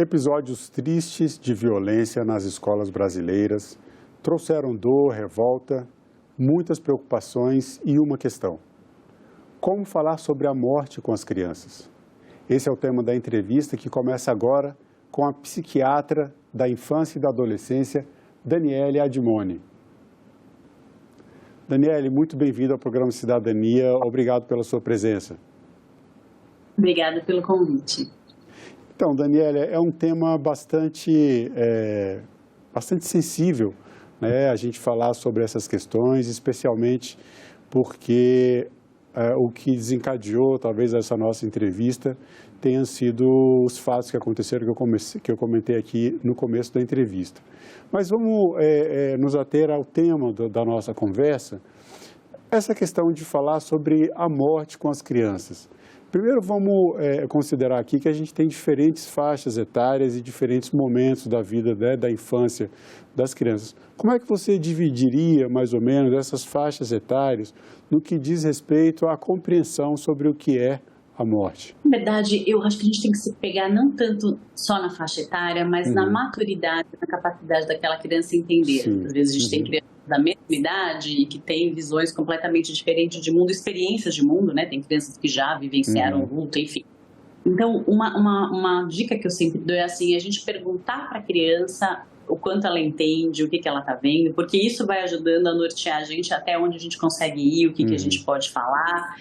Episódios tristes de violência nas escolas brasileiras trouxeram dor, revolta, muitas preocupações e uma questão: como falar sobre a morte com as crianças? Esse é o tema da entrevista que começa agora com a psiquiatra da infância e da adolescência, Daniele Adimoni. Daniele, muito bem-vinda ao programa Cidadania. Obrigado pela sua presença. Obrigada pelo convite. Então, Daniele, é um tema bastante sensível, né? A gente falar sobre essas questões, especialmente porque o que desencadeou, talvez, essa nossa entrevista tenham sido os fatos que aconteceram, que eu comentei aqui no começo da entrevista. Mas vamos nos ater ao tema da nossa conversa, essa questão de falar sobre a morte com as crianças. Primeiro, vamos considerar aqui que a gente tem diferentes faixas etárias e diferentes momentos da vida, né, da infância das crianças. Como é que você dividiria, mais ou menos, essas faixas etárias no que diz respeito à compreensão sobre o que é a morte? Na verdade, eu acho que a gente tem que se pegar não tanto só na faixa etária, mas na maturidade, na capacidade daquela criança entender. Sim. Às vezes a gente tem crianças da mesma idade e que têm visões completamente diferentes de mundo, experiências de mundo, né? Tem crianças que já vivenciaram luto, enfim. Então, uma dica que eu sempre dou é assim, a gente perguntar para a criança o quanto ela entende, o que ela está vendo, porque isso vai ajudando a nortear a gente até onde a gente consegue ir, o que a gente pode falar,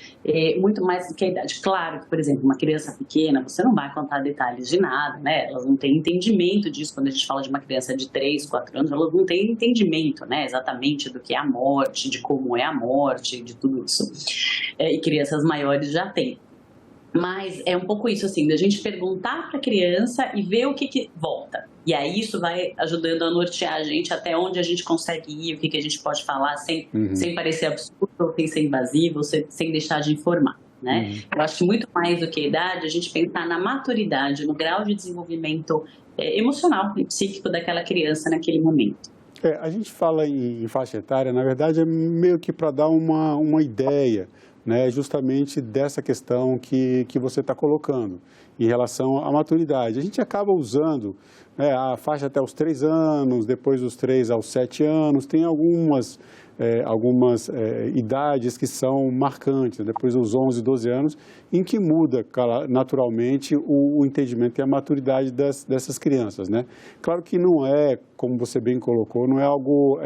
muito mais do que a idade. Claro que, por exemplo, uma criança pequena, você não vai contar detalhes de nada, né? Elas não têm entendimento disso. Quando a gente fala de uma criança de 3, 4 anos, elas não têm entendimento, né? Exatamente do que é a morte, de como é a morte, de tudo isso. E crianças maiores já têm. Mas é um pouco isso, assim, da gente perguntar para a criança e ver o que volta. E aí isso vai ajudando a nortear a gente até onde a gente consegue ir, o que a gente pode falar sem parecer absurdo, sem ser invasivo, sem deixar de informar, né? Eu acho que muito mais do que a idade, a gente pensar na maturidade, no grau de desenvolvimento emocional e psíquico daquela criança naquele momento. A gente fala em faixa etária, na verdade, é meio que para dar uma ideia, né, justamente dessa questão que você está colocando em relação à maturidade. A gente acaba usando, né, a faixa até os 3 anos, depois dos 3 aos 7 anos, tem algumas idades que são marcantes, depois dos 11, 12 anos, em que muda naturalmente o entendimento e a maturidade dessas crianças, né? Claro que não é, como você bem colocou, não é algo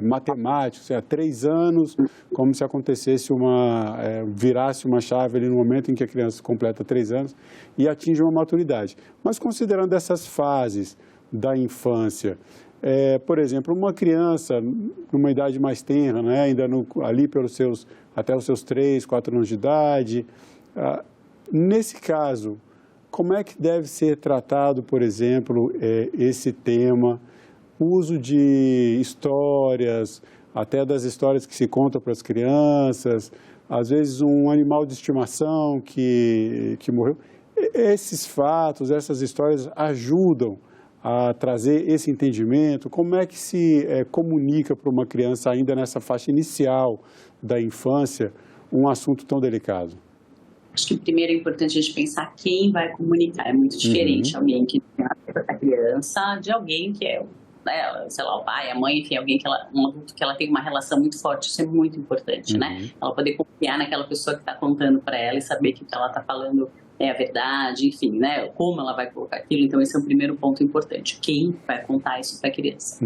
matemático, há 3 anos, como se acontecesse virasse uma chave ali no momento em que a criança completa 3 anos e atinge uma maturidade. Mas considerando essas fases da infância, por exemplo, uma criança numa idade mais tenra, né, ainda ali até os seus 3, 4 anos de idade, nesse caso, como é que deve ser tratado, por exemplo, esse tema, o uso de histórias, até das histórias que se contam para as crianças, às vezes um animal de estimação que morreu. Esses fatos, essas histórias ajudam a trazer esse entendimento? Como é que se comunica para uma criança ainda nessa faixa inicial da infância um assunto tão delicado? Acho que primeiro é importante a gente pensar quem vai comunicar. É muito diferente alguém que tem a criança de alguém que é, né, sei lá, o pai, a mãe, enfim, um adulto que ela tem uma relação muito forte. Isso é muito importante, né? Ela poder confiar naquela pessoa que está contando para ela e saber que o que ela está falando é a verdade, enfim, né? Como ela vai colocar aquilo. Então, esse é o primeiro ponto importante. Quem vai contar isso para a criança?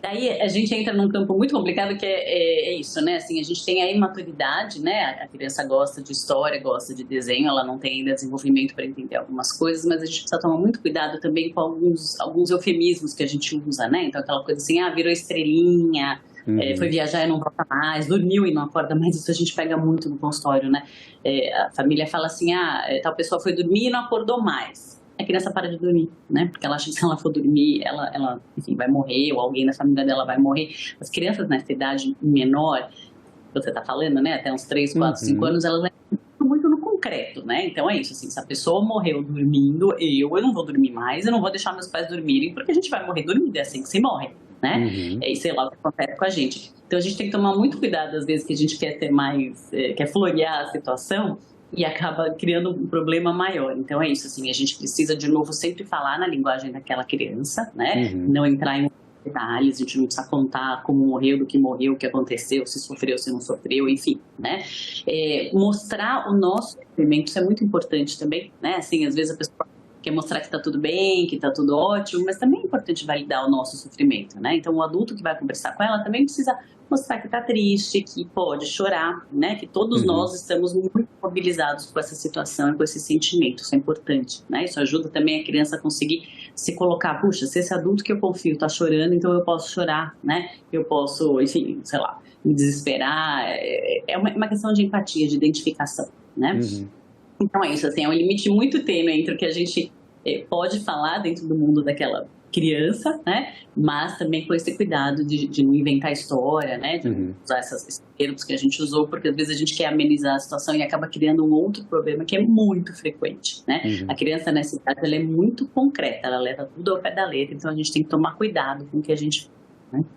Daí a gente entra num campo muito complicado que é isso, né? Assim, a gente tem a imaturidade, né? A criança gosta de história, gosta de desenho, ela não tem ainda desenvolvimento para entender algumas coisas, mas a gente precisa tomar muito cuidado também com alguns eufemismos que a gente usa, né? Então, aquela coisa assim, virou estrelinha, foi viajar e não volta mais, dormiu e não acorda mais. Isso a gente pega muito no consultório, né? A família fala assim, tal pessoa foi dormir e não acordou mais. A criança para de dormir, né? Porque ela acha que se ela for dormir, ela enfim, vai morrer, ou alguém da família dela vai morrer. As crianças nessa idade menor, você está falando, né? Até uns 3, 4, 5 anos, elas muito no concreto, né? Então é isso, assim, se a pessoa morreu dormindo, eu não vou dormir mais, eu não vou deixar meus pais dormirem, porque a gente vai morrer dormindo, é assim que se morre, né? E sei lá o que acontece com a gente. Então a gente tem que tomar muito cuidado, às vezes, que a gente quer ter mais, quer florear a situação, e acaba criando um problema maior. Então é isso, assim, a gente precisa, de novo, sempre falar na linguagem daquela criança, né? Não entrar em detalhes, a gente não precisa contar como morreu, do que morreu, o que aconteceu, se sofreu, se não sofreu, enfim, né? Mostrar o nosso sofrimento, isso é muito importante também, né? Assim, às vezes a pessoa quer mostrar que está tudo bem, que está tudo ótimo, mas também é importante validar o nosso sofrimento, né? Então, o adulto que vai conversar com ela também precisa mostrar que está triste, que pode chorar, né? Que todos nós estamos muito mobilizados com essa situação e com esse sentimento, isso é importante, né? Isso ajuda também a criança a conseguir se colocar, puxa, se esse adulto que eu confio está chorando, então eu posso chorar, né? Eu posso, enfim, sei lá, me desesperar, é uma questão de empatia, de identificação, né? Então é isso, assim, é um limite muito tênue entre o que a gente pode falar dentro do mundo daquela criança, né? Mas também com esse cuidado de não inventar história, né? De usar esses termos que a gente usou, porque às vezes a gente quer amenizar a situação e acaba criando um outro problema que é muito frequente, né? A criança nessa idade, ela é muito concreta, ela leva tudo ao pé da letra, então a gente tem que tomar cuidado com o que a gente faz, né?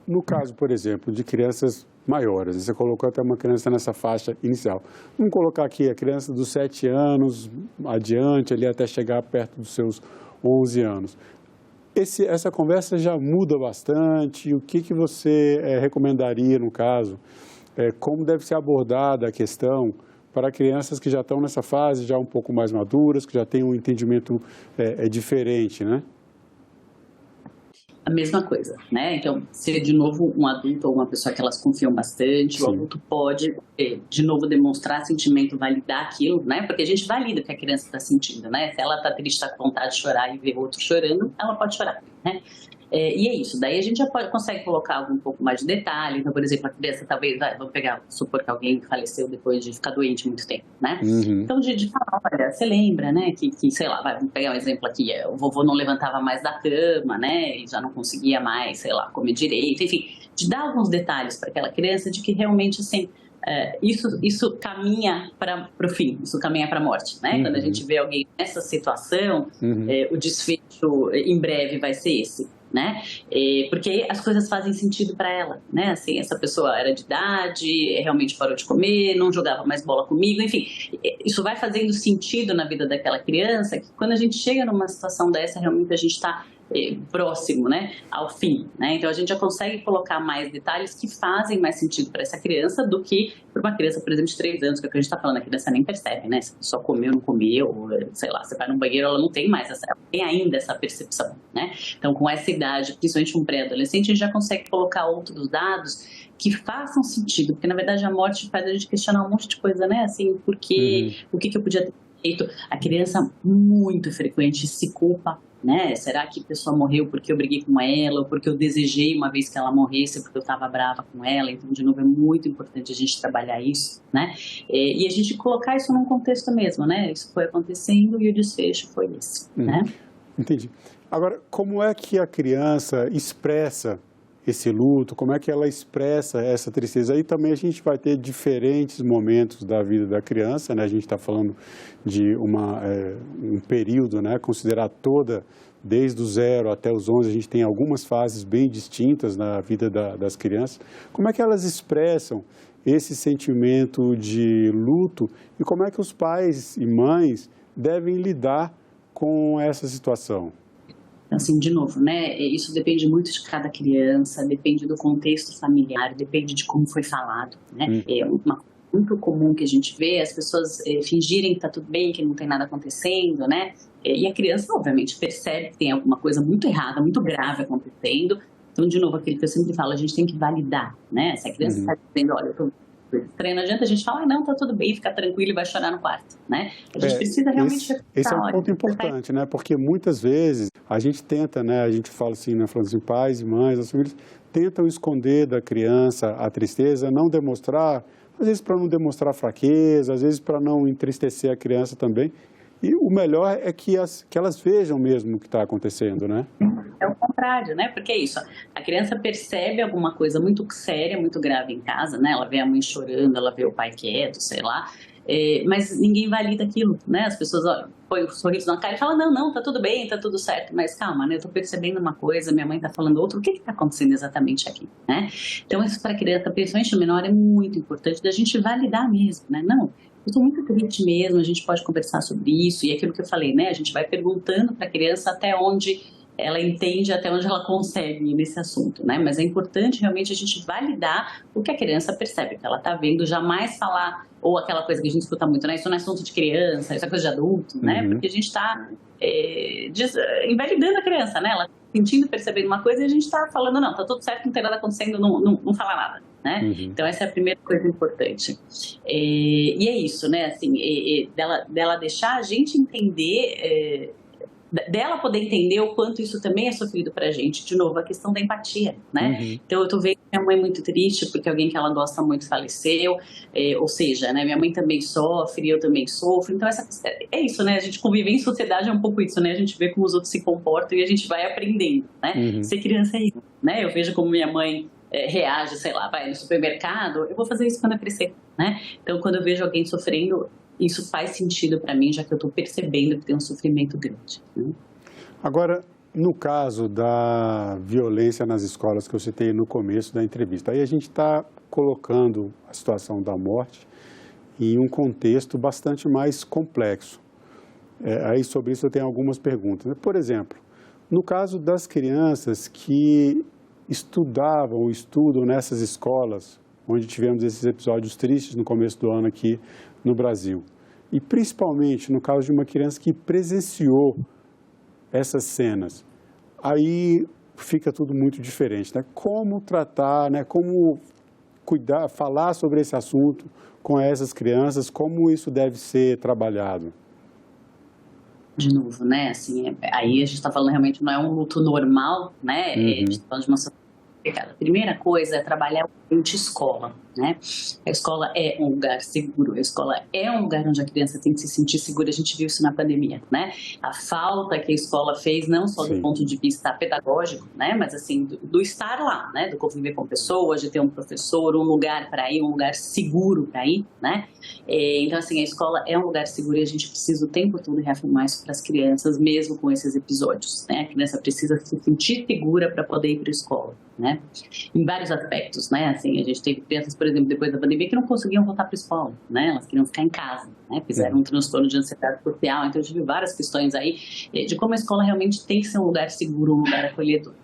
No caso, por exemplo, de crianças maiores, você colocou até uma criança nessa faixa inicial. Vamos colocar aqui a criança dos 7 anos adiante, ali até chegar perto dos seus 11 anos. Essa conversa já muda bastante. O que você recomendaria, no caso? Como deve ser abordada a questão para crianças que já estão nessa fase, já um pouco mais maduras, que já têm um entendimento diferente, né? A mesma coisa, né? Então, ser de novo um adulto ou uma pessoa que elas confiam bastante, Sim. o adulto pode, de novo, demonstrar sentimento, validar aquilo, né? Porque a gente valida o que a criança está sentindo, né? Se ela está triste, está com vontade de chorar e vê outro chorando, ela pode chorar, né? E é isso, daí a gente já consegue colocar um pouco mais de detalhe. Então, por exemplo, a criança talvez, vamos supor que alguém faleceu depois de ficar doente muito tempo, né? Então, de falar, olha, você lembra, né, que sei lá, vamos pegar um exemplo aqui, o vovô não levantava mais da cama, né, e já não conseguia mais, sei lá, comer direito, enfim, de dar alguns detalhes para aquela criança de que realmente, assim, isso caminha para o fim, isso caminha para a morte, né? Quando a gente vê alguém nessa situação, o desfecho em breve vai ser esse, né? Porque as coisas fazem sentido para ela, né? Assim, essa pessoa era de idade, realmente parou de comer, não jogava mais bola comigo, enfim, isso vai fazendo sentido na vida daquela criança, que quando a gente chega numa situação dessa, realmente a gente está próximo, né, ao fim, né? Então a gente já consegue colocar mais detalhes que fazem mais sentido para essa criança do que para uma criança, por exemplo, de 3 anos, que é o que a gente está falando, a criança nem percebe, né? Se só comeu, não comeu, sei lá, você vai no banheiro, ela não tem mais ela tem ainda essa percepção, né? Então com essa idade, principalmente um pré-adolescente, a gente já consegue colocar outros dados que façam sentido, porque na verdade a morte faz a gente questionar um monte de coisa, né? Assim, por quê? O que eu podia ter feito? A criança muito frequente se culpa, né? Será que a pessoa morreu porque eu briguei com ela ou porque eu desejei uma vez que ela morresse porque eu estava brava com ela? Então, de novo, é muito importante a gente trabalhar isso, né? E a gente colocar isso num contexto mesmo, né? Isso foi acontecendo e o desfecho foi esse, né? Entendi. Agora, como é que a criança expressa esse luto? Como é que ela expressa essa tristeza? Aí também a gente vai ter diferentes momentos da vida da criança, né? A gente está falando de um período, né? Considerar toda, desde o 0 até os 11, a gente tem algumas fases bem distintas na vida das crianças. Como é que elas expressam esse sentimento de luto e como é que os pais e mães devem lidar com essa situação? Assim, de novo, né, isso depende muito de cada criança, depende do contexto familiar, depende de como foi falado, né? É uma coisa muito comum que a gente vê as pessoas fingirem que está tudo bem, que não tem nada acontecendo, né? E a criança, obviamente, percebe que tem alguma coisa muito errada, muito grave acontecendo. Então, de novo, aquilo que eu sempre falo, a gente tem que validar, né? Se a criança está dizendo, olha, eu tô estranho, não adianta a gente falar, não, tá tudo bem, fica tranquilo e vai chorar no quarto, né? A gente precisa realmente... Esse é um ponto importante, né? Porque muitas vezes a gente tenta, né? A gente fala assim, né? Falando assim, pais e mães, as famílias tentam esconder da criança a tristeza, não demonstrar, às vezes para não demonstrar fraqueza, às vezes para não entristecer a criança também. E o melhor é que elas vejam mesmo o que está acontecendo, né? É o contrário, né? Porque é isso, a criança percebe alguma coisa muito séria, muito grave em casa, né? Ela vê a mãe chorando, ela vê o pai quieto, sei lá. mas ninguém valida aquilo, né? As pessoas põem um sorriso na cara e falam, não, tá tudo bem, tá tudo certo, mas calma, né? Eu tô percebendo uma coisa, minha mãe tá falando outra, o que que tá acontecendo exatamente aqui, né? Então, isso para criança, principalmente menor, é muito importante da gente validar mesmo, né? Não, eu tô muito triste mesmo, a gente pode conversar sobre isso, e aquilo que eu falei, né? A gente vai perguntando para a criança até onde ela entende, até onde ela consegue ir nesse assunto, né? Mas é importante realmente a gente validar o que a criança percebe, que ela está vendo, jamais falar, ou aquela coisa que a gente escuta muito, né? Isso não é assunto de criança, isso é coisa de adulto, né? Porque a gente está invalidando a criança, né? Ela tá sentindo, percebendo uma coisa e a gente está falando, não, tá tudo certo, não tem nada acontecendo, não fala nada, né? Então essa é a primeira coisa importante. E é isso, né? Assim, dela deixar a gente entender... dela poder entender o quanto isso também é sofrido pra gente. De novo, a questão da empatia, né? Então, eu tô vendo minha mãe muito triste porque alguém que ela gosta muito faleceu, ou seja, né, minha mãe também sofre, eu também sofro. Então, é isso, né? A gente conviver em sociedade é um pouco isso, né? A gente vê como os outros se comportam e a gente vai aprendendo, né? Ser criança é isso, né? Eu vejo como minha mãe reage, sei lá, vai no supermercado, eu vou fazer isso quando eu crescer, né? Então, quando eu vejo alguém sofrendo, isso faz sentido para mim, já que eu estou percebendo que tem um sofrimento grande, né? Agora, no caso da violência nas escolas que eu citei no começo da entrevista, aí a gente está colocando a situação da morte em um contexto bastante mais complexo. Aí sobre isso eu tenho algumas perguntas. Por exemplo, no caso das crianças que estudavam ou estudam nessas escolas, onde tivemos esses episódios tristes no começo do ano aqui no Brasil. E principalmente no caso de uma criança que presenciou essas cenas, aí fica tudo muito diferente, né? Como tratar, né? Como cuidar, falar sobre esse assunto com essas crianças, como isso deve ser trabalhado? De novo, né? Assim, aí a gente está falando realmente não é um luto normal, né? A gente está falando de uma situação complicada. A primeira coisa é trabalhar o ambiente escola, né? A escola é um lugar seguro, a escola é um lugar onde a criança tem que se sentir segura. A gente viu isso na pandemia, né? A falta que a escola fez, não só do ponto de vista pedagógico, né? Mas assim, do estar lá, né? Do conviver com pessoas, de ter um professor, um lugar para ir, um lugar seguro para ir, né? Então, assim, a escola é um lugar seguro e a gente precisa o tempo todo reafirmar isso para as crianças, mesmo com esses episódios, né? A criança precisa se sentir segura para poder ir para a escola, né? Em vários aspectos, né? Assim, a gente teve crianças, por exemplo, depois da pandemia, que não conseguiam voltar para a escola, né? Elas queriam ficar em casa, né? Fizeram um transtorno de ansiedade social. Então, eu tive várias questões aí de como a escola realmente tem que ser um lugar seguro, um lugar acolhedor.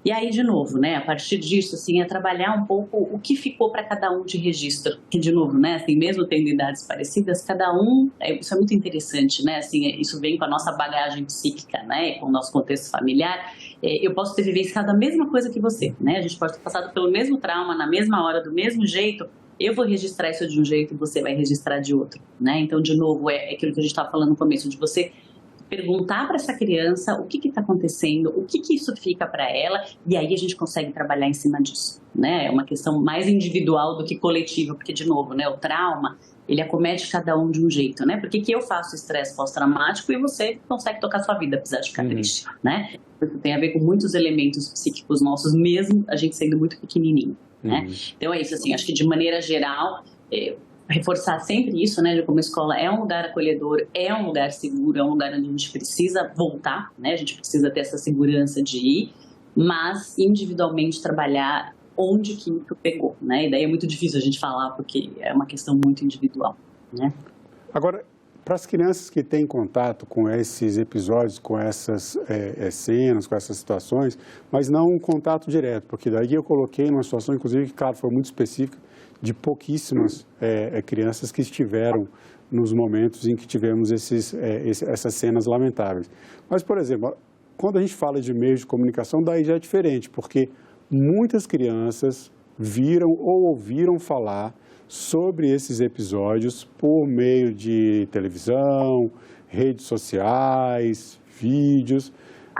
E aí, de novo, né, a partir disso, assim, é trabalhar um pouco o que ficou para cada um de registro. Que, de novo, né, assim, mesmo tendo idades parecidas, cada um, isso é muito interessante, né, assim, isso vem com a nossa bagagem psíquica, né, com o nosso contexto familiar. Eu posso ter vivenciado a mesma coisa que você, né, a gente pode ter passado pelo mesmo trauma, na mesma hora, do mesmo jeito. Eu vou registrar isso de um jeito e você vai registrar de outro, né. Então, de novo, é aquilo que a gente estava falando no começo, de você perguntar para essa criança o que está acontecendo, o que isso fica para ela, e aí a gente consegue trabalhar em cima disso, né? É uma questão mais individual do que coletiva, porque, de novo, né, o trauma, ele acomete cada um de um jeito, né? Por que eu faço estresse pós-traumático e você consegue tocar sua vida, apesar de ficar triste, né? Isso tem a ver com muitos elementos psíquicos nossos, mesmo a gente sendo muito pequenininho, né? Então é isso, assim, acho que de maneira geral... reforçar sempre isso, né, de como a escola é um lugar acolhedor, é um lugar seguro, é um lugar onde a gente precisa voltar, né, a gente precisa ter essa segurança de ir, mas individualmente trabalhar onde que isso pegou, né, e daí é muito difícil a gente falar porque é uma questão muito individual, né. Agora, para as crianças que têm contato com esses episódios, com essas cenas, com essas situações, mas não um contato direto, porque daí eu coloquei numa situação, inclusive, que, claro, foi muito específica, de pouquíssimas crianças que estiveram nos momentos em que tivemos essas cenas lamentáveis. Mas, por exemplo, quando a gente fala de meios de comunicação, daí já é diferente, porque muitas crianças viram ou ouviram falar sobre esses episódios por meio de televisão, redes sociais, vídeos.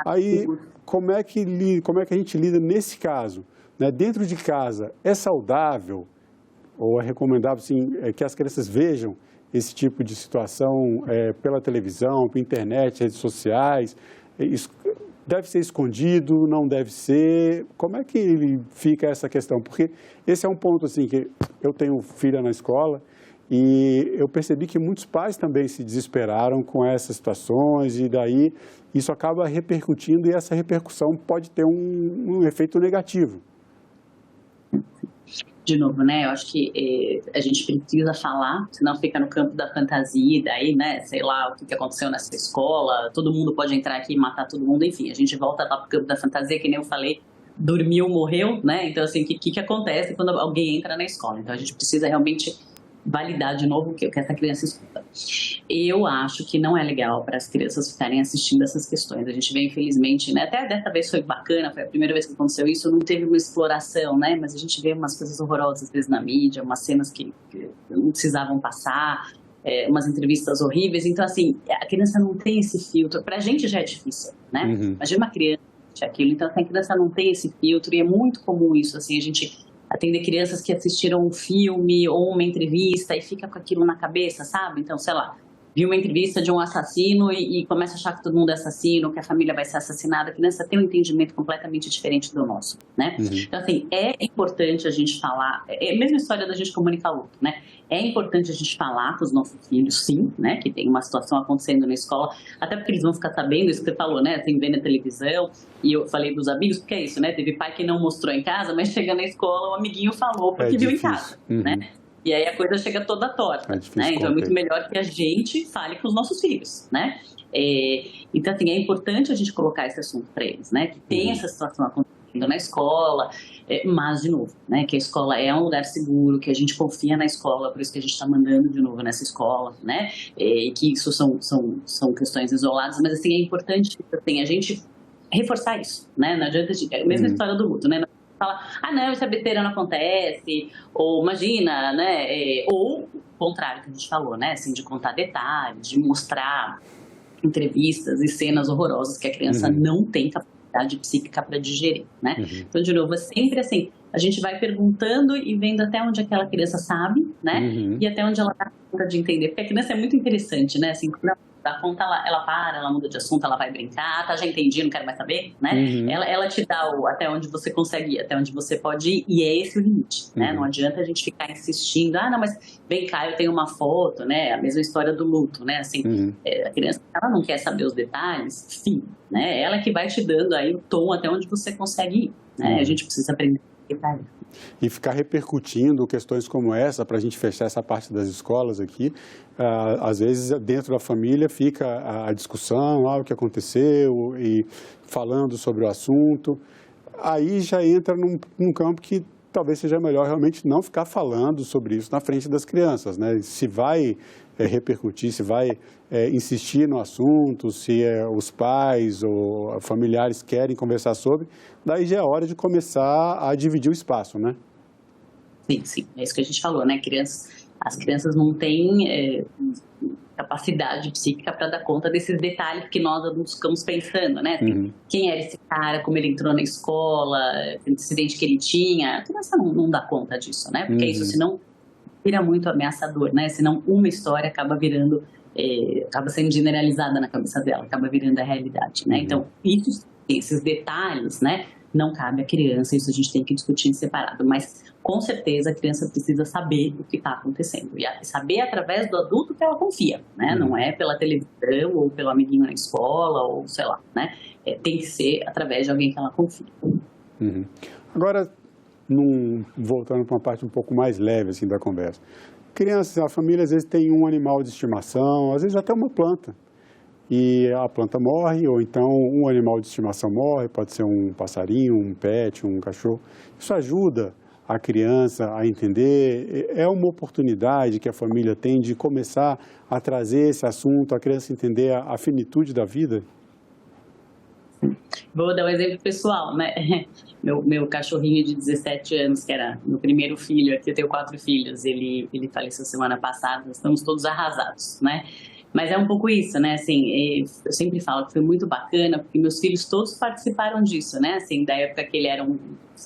Aí, como é que a gente lida nesse caso? Né? Dentro de casa, é saudável ou é recomendável assim, que as crianças vejam esse tipo de situação pela televisão, pela internet, redes sociais? Isso deve ser escondido, não deve ser? Como é que fica essa questão? Porque esse é um ponto assim que eu tenho filha na escola E eu percebi que muitos pais também se desesperaram com essas situações e daí isso acaba repercutindo e essa repercussão pode ter um efeito negativo. De novo, né, eu acho que a gente precisa falar, senão fica no campo da fantasia, e daí, né, sei lá, o que aconteceu nessa escola, todo mundo pode entrar aqui e matar todo mundo, enfim, a gente volta lá pro campo da fantasia, que nem eu falei, dormiu, morreu, né, então assim, o que acontece quando alguém entra na escola? Então a gente precisa realmente validar de novo o que essa criança escuta. Eu acho que não é legal para as crianças ficarem assistindo essas questões. A gente vê, infelizmente, né, até dessa vez foi bacana, foi a primeira vez que aconteceu isso, não teve uma exploração, né, mas a gente vê umas coisas horrorosas às vezes na mídia, umas cenas que não precisavam passar, umas entrevistas horríveis. Então, assim, a criança não tem esse filtro. Para a gente já é difícil, né? Imagina uma criança aquilo. Então, assim, a criança não tem esse filtro e é muito comum isso, assim, a gente atender crianças que assistiram um filme ou uma entrevista e fica com aquilo na cabeça, sabe? Então, sei lá, viu uma entrevista de um assassino e começa a achar que todo mundo é assassino, que a família vai ser assassinada. A criança tem um entendimento completamente diferente do nosso, né? Então, assim, é importante a gente falar, é a mesma história da gente comunicar o luto, né? É importante a gente falar com os nossos filhos, sim, né? Que tem uma situação acontecendo na escola, até porque eles vão ficar sabendo isso que você falou, né? Tem vendo na televisão, e eu falei dos amigos, porque é isso, né? Teve pai que não mostrou em casa, mas chega na escola, o amiguinho falou porque viu em casa, né? E aí a coisa chega toda torta, né? Então é muito melhor que a gente fale com os nossos filhos, né? Então, assim, é importante a gente colocar esse assunto para eles, né? Que tem essa situação acontecendo na escola, mas, de novo, né? Que a escola é um lugar seguro, que a gente confia na escola, por isso que a gente está mandando de novo nessa escola, né? E que isso são questões isoladas, mas, assim, é importante, assim, a gente reforçar isso, né? Não adianta, a mesma história do luto, né? Falar, não, essa besteira não acontece, ou imagina, né, ou o contrário que a gente falou, né, assim, de contar detalhes, de mostrar entrevistas e cenas horrorosas que a criança não tem capacidade psíquica para digerir, né. Então, de novo, é sempre assim, a gente vai perguntando e vendo até onde aquela criança sabe, né, e até onde ela dá conta de entender, porque a criança é muito interessante, né, assim, dá conta, ela muda de assunto, ela vai brincar, tá, já entendi, não quero mais saber, né? Ela te dá até onde você consegue ir, até onde você pode ir, e é esse o limite, né? Não adianta a gente ficar insistindo, não, mas vem cá, eu tenho uma foto, né? A mesma história do luto, né? Assim, a criança, ela não quer saber os detalhes, enfim, né? Ela que vai te dando aí o tom até onde você consegue ir, né? A gente precisa aprender detalhes. E ficar repercutindo questões como essa, para a gente fechar essa parte das escolas aqui, às vezes dentro da família fica a discussão, o que aconteceu, e falando sobre o assunto, aí já entra num campo que talvez seja melhor realmente não ficar falando sobre isso na frente das crianças, né? Se vai repercutir, se vai insistir no assunto, se os pais ou familiares querem conversar sobre, daí já é hora de começar a dividir o espaço, né? Sim, é isso que a gente falou, né? As crianças não têm capacidade psíquica para dar conta desses detalhes que nós adultos ficamos pensando, né? Quem era esse cara, como ele entrou na escola, o incidente que ele tinha, a criança não dá conta disso, né? Porque isso, senão, vira muito ameaçador, né? Senão uma história acaba virando, acaba sendo generalizada na cabeça dela, acaba virando a realidade, né? Então, esses detalhes, né? Não cabe à criança, isso a gente tem que discutir em separado, mas com certeza a criança precisa saber o que está acontecendo e saber através do adulto que ela confia, né? Não é pela televisão ou pelo amiguinho na escola ou sei lá, né? Tem que ser através de alguém que ela confia. Agora, voltando para uma parte um pouco mais leve assim da conversa, crianças, a família às vezes tem um animal de estimação, às vezes até uma planta. E a planta morre, ou então um animal de estimação morre, pode ser um passarinho, um pet, um cachorro. Isso ajuda a criança a entender, é uma oportunidade que a família tem de começar a trazer esse assunto, a criança entender a finitude da vida? Vou dar um exemplo pessoal, né? Meu cachorrinho de 17 anos, que era meu primeiro filho, aqui eu tenho 4 filhos, ele faleceu semana passada, estamos todos arrasados, né? Mas é um pouco isso, né, assim, eu sempre falo que foi muito bacana, porque meus filhos todos participaram disso, né, assim, da época que ele era um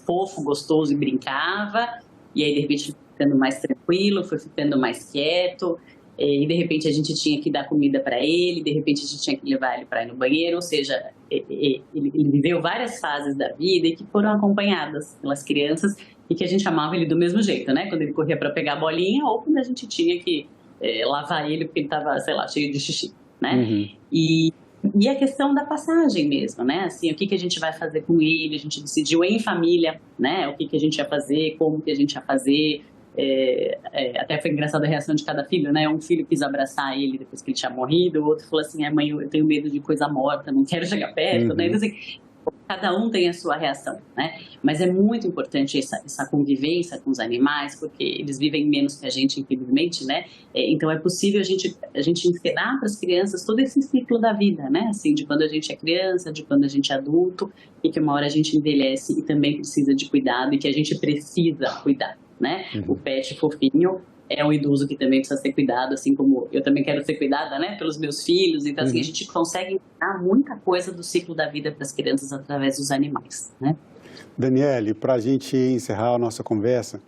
fofo, gostoso e brincava, e aí de repente foi ficando mais tranquilo, foi ficando mais quieto, e de repente a gente tinha que dar comida para ele, de repente a gente tinha que levar ele para ir no banheiro, ou seja, ele viveu várias fases da vida e que foram acompanhadas pelas crianças e que a gente amava ele do mesmo jeito, né? Quando ele corria para pegar a bolinha ou quando a gente tinha que lavar ele porque ele estava, sei lá, cheio de xixi, né? Uhum. E a questão da passagem mesmo, né? Assim, o que a gente vai fazer com ele? A gente decidiu em família, né? O que a gente ia fazer, como que a gente ia fazer. Até foi engraçada a reação de cada filho, né? Um filho quis abraçar ele depois que ele tinha morrido, o outro falou assim, mãe, eu tenho medo de coisa morta, não quero chegar perto, né? Então, assim, cada um tem a sua reação, né? Mas é muito importante essa convivência com os animais, porque eles vivem menos que a gente, infelizmente, né? Então é possível a gente ensinar para as crianças todo esse ciclo da vida, né? Assim, de quando a gente é criança, de quando a gente é adulto, e que uma hora a gente envelhece e também precisa de cuidado, e que a gente precisa cuidar, né? O pet fofinho é um idoso que também precisa ser cuidado, assim como eu também quero ser cuidada, né, pelos meus filhos. Então, assim, a gente consegue ensinar muita coisa do ciclo da vida para as crianças através dos animais, né? Daniele, para a gente encerrar a nossa conversa,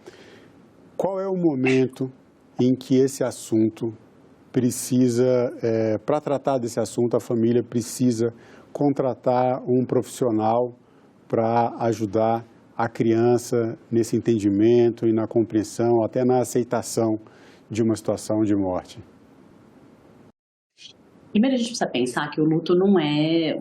qual é o momento em que esse assunto precisa, para tratar desse assunto, a família precisa contratar um profissional para ajudar a criança nesse entendimento e na compreensão, até na aceitação de uma situação de morte? Primeiro a gente precisa pensar que o luto não é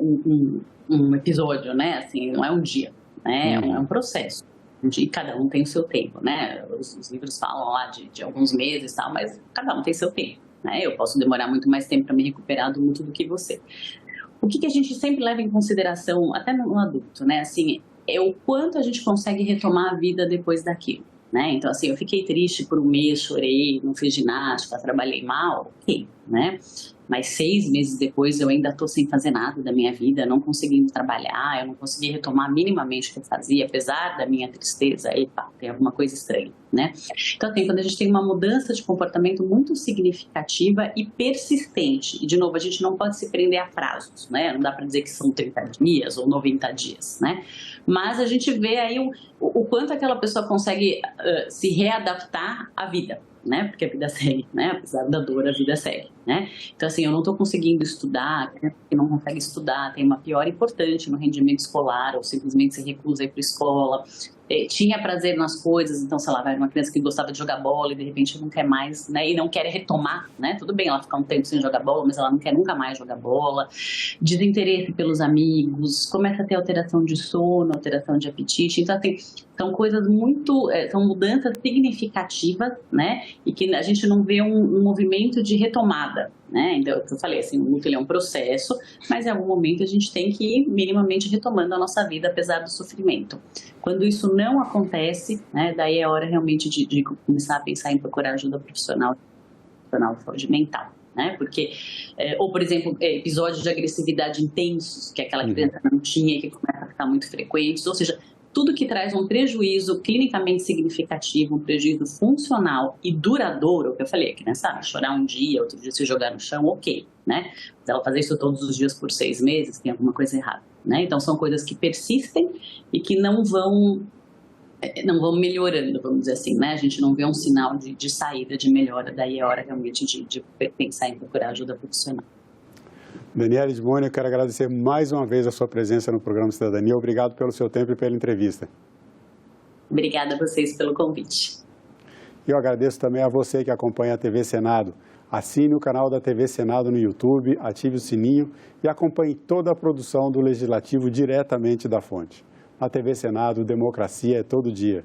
um episódio, né? Assim, não é um dia, né? É um processo. E cada um tem o seu tempo, né? Os livros falam lá de alguns meses e tal, mas cada um tem seu tempo, né? Eu posso demorar muito mais tempo para me recuperar do luto do que você. O que a gente sempre leva em consideração, até no adulto, né? Assim, é o quanto a gente consegue retomar a vida depois daquilo, né? Então, assim, eu fiquei triste por um mês, chorei, não fiz ginástica, trabalhei mal, ok, né? Mas 6 meses depois eu ainda estou sem fazer nada da minha vida, não conseguindo trabalhar, eu não consegui retomar minimamente o que eu fazia, apesar da minha tristeza, epa, tem alguma coisa estranha, né? Então, assim, quando a gente tem uma mudança de comportamento muito significativa e persistente, e de novo, a gente não pode se prender a prazos, né? Não dá para dizer que são 30 dias ou 90 dias, né? Mas a gente vê aí o quanto aquela pessoa consegue se readaptar à vida, né? Porque a vida segue, né? Apesar da dor, a vida segue, né? Então, assim, eu não estou conseguindo estudar, a criança que não consegue estudar tem uma piora importante no rendimento escolar, ou simplesmente se recusa a ir para a escola. Tinha prazer nas coisas, então, sei lá, vai uma criança que gostava de jogar bola e de repente não quer mais, né? E não quer retomar, né? Tudo bem ela ficar um tempo sem jogar bola, mas ela não quer nunca mais jogar bola. Desinteresse pelos amigos, começa a ter alteração de sono, alteração de apetite. Então, assim, são coisas muito, são mudanças significativas, né? E que a gente não vê um movimento de retomada, né? Então, eu falei assim, o luto ele é um processo, mas em algum momento a gente tem que ir minimamente retomando a nossa vida, apesar do sofrimento. Quando isso não acontece, né? Daí é hora realmente de começar a pensar em procurar ajuda profissional de saúde mental. Né? Porque, ou por exemplo, episódios de agressividade intensos que aquela criança não tinha e que começa a ficar muito frequentes, ou seja, tudo que traz um prejuízo clinicamente significativo, um prejuízo funcional e duradouro, que eu falei, a criança chorar um dia, outro dia se jogar no chão, ok, né? Mas ela fazer isso todos os dias por 6 meses, tem alguma coisa errada, né? Então são coisas que persistem e que não vão melhorando, vamos dizer assim, né? A gente não vê um sinal de saída, de melhora, daí é hora realmente de pensar em procurar ajuda profissional. Daniele de Mônaco, eu quero agradecer mais uma vez a sua presença no programa Cidadania. Obrigado pelo seu tempo e pela entrevista. Obrigada a vocês pelo convite. E eu agradeço também a você que acompanha a TV Senado. Assine o canal da TV Senado no YouTube, ative o sininho e acompanhe toda a produção do Legislativo diretamente da fonte. Na TV Senado, democracia é todo dia.